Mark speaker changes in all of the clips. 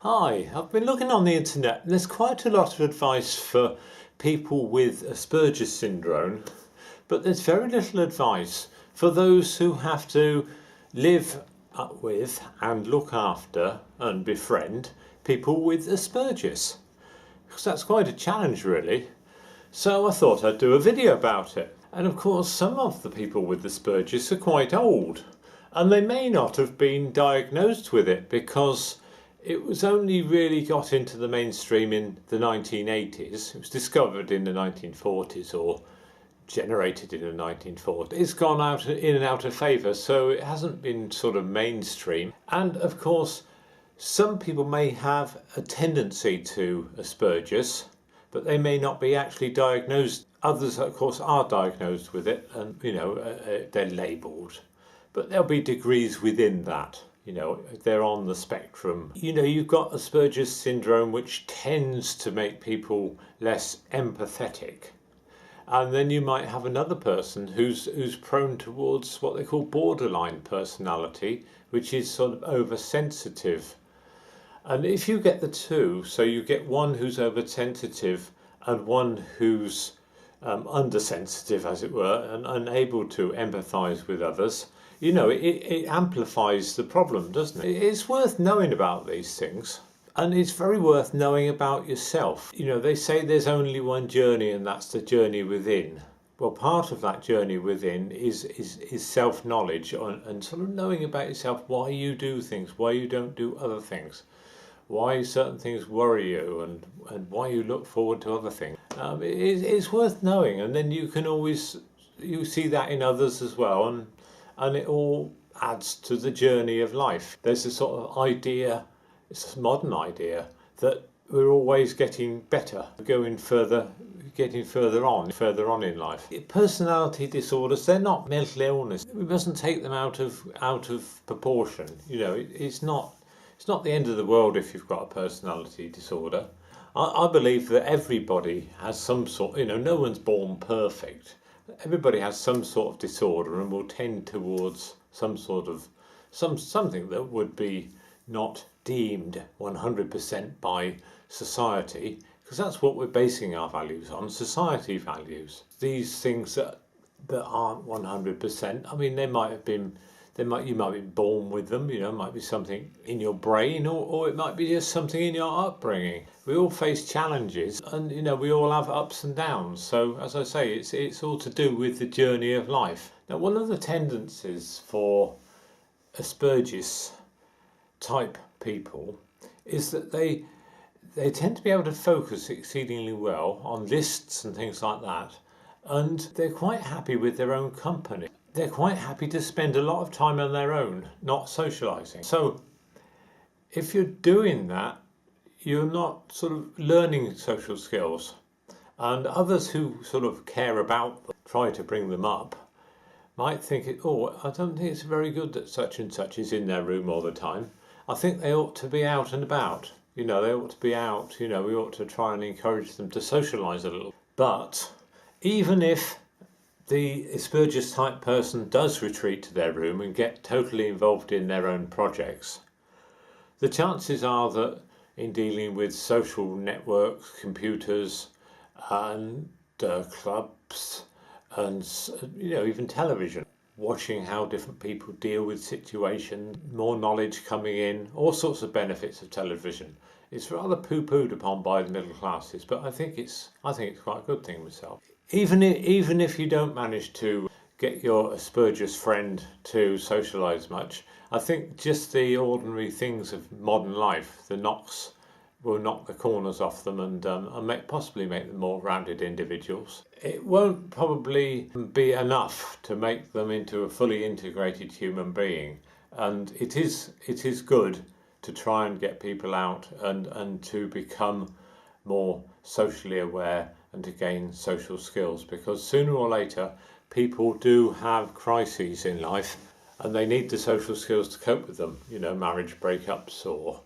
Speaker 1: Hi, I've been looking on the internet. There's quite a lot of advice for people with Asperger's syndrome, but there's very little advice for those who have to live up with and look after and befriend people with Asperger's. Because that's quite a challenge, really. So I thought I'd do a video about it. And of course, some of the people with Asperger's are quite old, and they may not have been diagnosed with it because it was only really got into the mainstream in the 1980s. It was discovered in the 1940s or generated in the 1940s. It's gone out in and out of favour, so it hasn't been sort of mainstream. And of course, some people may have a tendency to Asperger's, but they may not be actually diagnosed. Others, of course, are diagnosed with it, and they're labelled, but there'll be degrees within that. They're on the spectrum. You've got Asperger's syndrome, which tends to make people less empathetic. And then you might have another person who's prone towards what they call borderline personality, which is sort of oversensitive. And if you get the two, so you get one who's oversensitive and one who's undersensitive, as it were, and unable to empathise with others, it amplifies the problem, doesn't it? It's worth knowing about these things, and it's very worth knowing about yourself. They say there's only one journey, and that's the journey within. Well, part of that journey within is self-knowledge and sort of knowing about yourself, why you do things, why you don't do other things, why certain things worry you, and why you look forward to other things. It's worth knowing, and then you see that in others as well, and it all adds to the journey of life. There's a sort of idea, it's a modern idea, that we're always getting better, getting further on in life. Personality disorders, they're not mental illness. We mustn't take them out of proportion. It's not the end of the world if you've got a personality disorder. I believe that everybody has some sort, no one's born perfect. Everybody has some sort of disorder and will tend towards something that would be not deemed 100% by society, because that's what we're basing our values on, society values. These things that aren't 100%, I mean, you might have been born with them, it might be something in your brain, or it might be just something in your upbringing. We all face challenges, and we all have ups and downs. So as I say, it's all to do with the journey of life. Now, one of the tendencies for Asperger's type people is that they tend to be able to focus exceedingly well on lists and things like that, and they're quite happy with their own company. They're quite happy to spend a lot of time on their own, not socialising. So if you're doing that, you're not sort of learning social skills. And others who sort of care about them, try to bring them up, might think, I don't think it's very good that such and such is in their room all the time. I think they ought to be out and about. They ought to be out. We ought to try and encourage them to socialise a little. But even if the Asperger's type person does retreat to their room and get totally involved in their own projects, the chances are that in dealing with social networks, computers and clubs and even television, watching how different people deal with situations, more knowledge coming in, all sorts of benefits of television. It's rather poo-pooed upon by the middle classes, but I think it's quite a good thing myself. Even if you don't manage to get your Asperger's friend to socialise much, I think just the ordinary things of modern life, the knocks, will knock the corners off them and possibly make them more rounded individuals. It won't probably be enough to make them into a fully integrated human being, and it is good to try and get people out and to become more socially aware and to gain social skills, because sooner or later people do have crises in life and they need the social skills to cope with them, marriage breakups or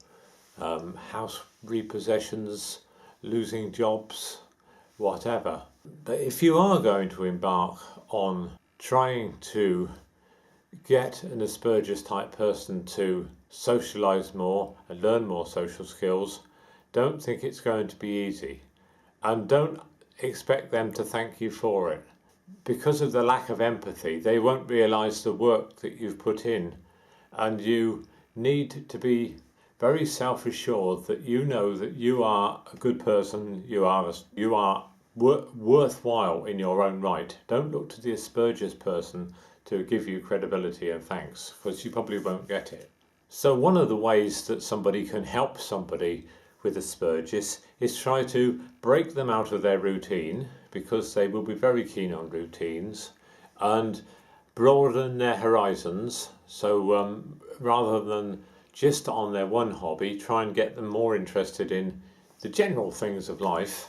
Speaker 1: house repossessions, losing jobs, whatever. But if you are going to embark on trying to get an Asperger's type person to socialise more and learn more social skills, don't think it's going to be easy. And don't expect them to thank you for it. Because of the lack of empathy, they won't realise the work that you've put in, and you need to be very self-assured that you know that you are a good person, you are worthwhile in your own right. Don't look to the asperger's person to give you credibility and thanks, because you probably won't get it. So one of the ways that somebody can help somebody with asperger's is try to break them out of their routine, because they will be very keen on routines, and broaden their horizons. So rather than just on their one hobby, try and get them more interested in the general things of life.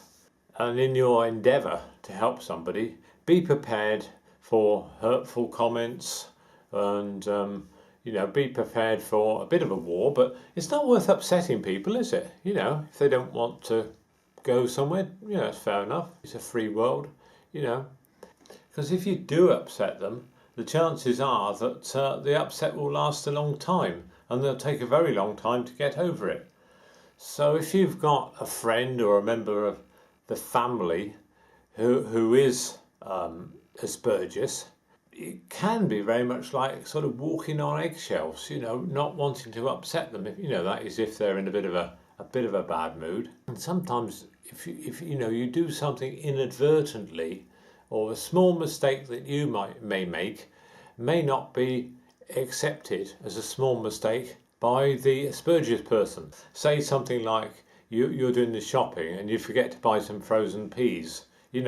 Speaker 1: And in your endeavour to help somebody, be prepared for hurtful comments, and be prepared for a bit of a war. But it's not worth upsetting people, is it? If they don't want to go somewhere, it's fair enough. It's a free world, because if you do upset them, the chances are that the upset will last a long time, and they'll take a very long time to get over it. So if you've got a friend or a member of the family who is Asperger's, it can be very much like sort of walking on eggshells, not wanting to upset them. That is if they're in a bit of a bad mood. And sometimes if you do something inadvertently, or a small mistake that you may make may not be accepted as a small mistake by the Asperger's person. Say something like you're doing the shopping and you forget to buy some frozen peas. You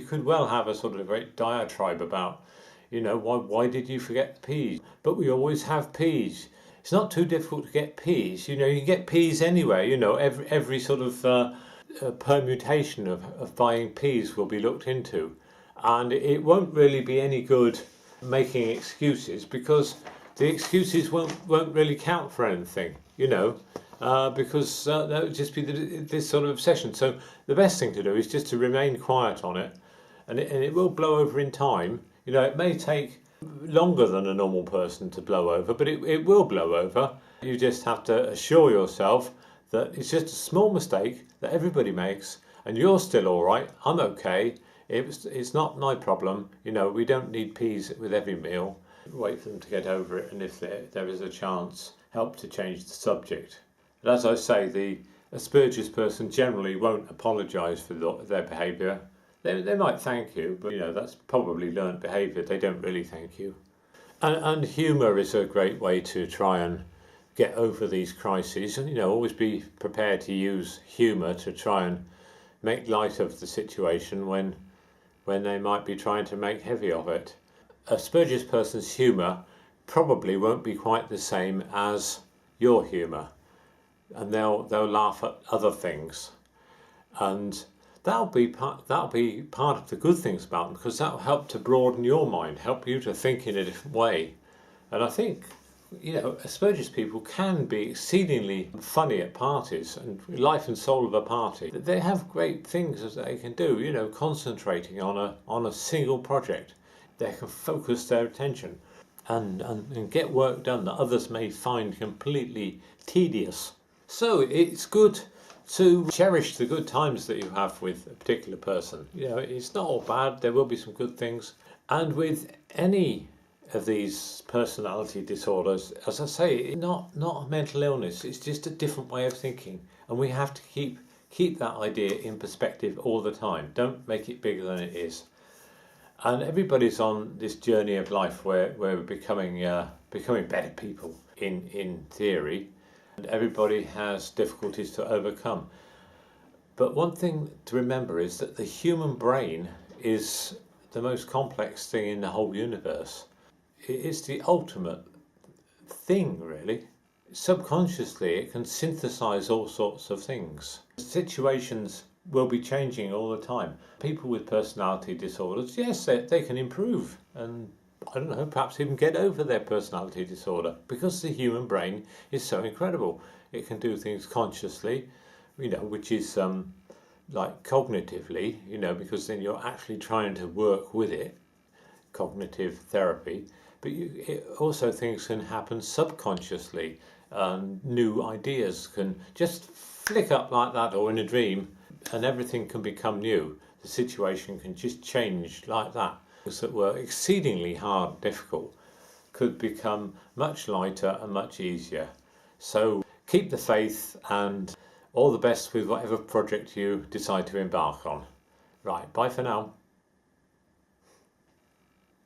Speaker 1: could well have a sort of a great diatribe about, why did you forget the peas? But we always have peas. It's not too difficult to get peas. You can get peas anywhere. Every sort of permutation of buying peas will be looked into, and it won't really be any good making excuses, because the excuses won't really count for anything, because that would just be this sort of obsession. So the best thing to do is just to remain quiet on it, and it will blow over in time. It may take longer than a normal person to blow over, but it will blow over. You just have to assure yourself that it's just a small mistake that everybody makes, and you're still all right. I'm okay. It's not my problem. We don't need peas with every meal. Wait for them to get over it, and if there is a chance, help to change the subject. But as I say, the Asperger's person generally won't apologise for their behaviour. They might thank you, but that's probably learnt behaviour. They don't really thank you. And humour is a great way to try and get over these crises, and always be prepared to use humour to try and make light of the situation when they might be trying to make heavy of it. Asperger's person's humour probably won't be quite the same as your humour, and they'll laugh at other things, and that'll be part of the good things about them, because that'll help to broaden your mind, help you to think in a different way. And I think Asperger's people can be exceedingly funny at parties and life and soul of a party. They have great things that they can do, concentrating on a single project. They can focus their attention and get work done that others may find completely tedious. So it's good to cherish the good times that you have with a particular person. It's not all bad, there will be some good things. And with any of these personality disorders, as I say, it's not a mental illness, it's just a different way of thinking, and we have to keep that idea in perspective all the time. Don't make it bigger than it is. And everybody's on this journey of life where we're becoming better people in theory, and everybody has difficulties to overcome. But one thing to remember is that the human brain is the most complex thing in the whole universe. It's the ultimate thing, really. Subconsciously, it can synthesize all sorts of things. Situations will be changing all the time. People with personality disorders, yes, they can improve and, I don't know, perhaps even get over their personality disorder, because the human brain is so incredible. It can do things consciously, which is like cognitively, because then you're actually trying to work with it, cognitive therapy. but also things can happen subconsciously. New ideas can just flick up like that, or in a dream, and everything can become new. The situation can just change like that. Things that were exceedingly hard, difficult, could become much lighter and much easier. So keep the faith, and all the best with whatever project you decide to embark on. Right, bye for now.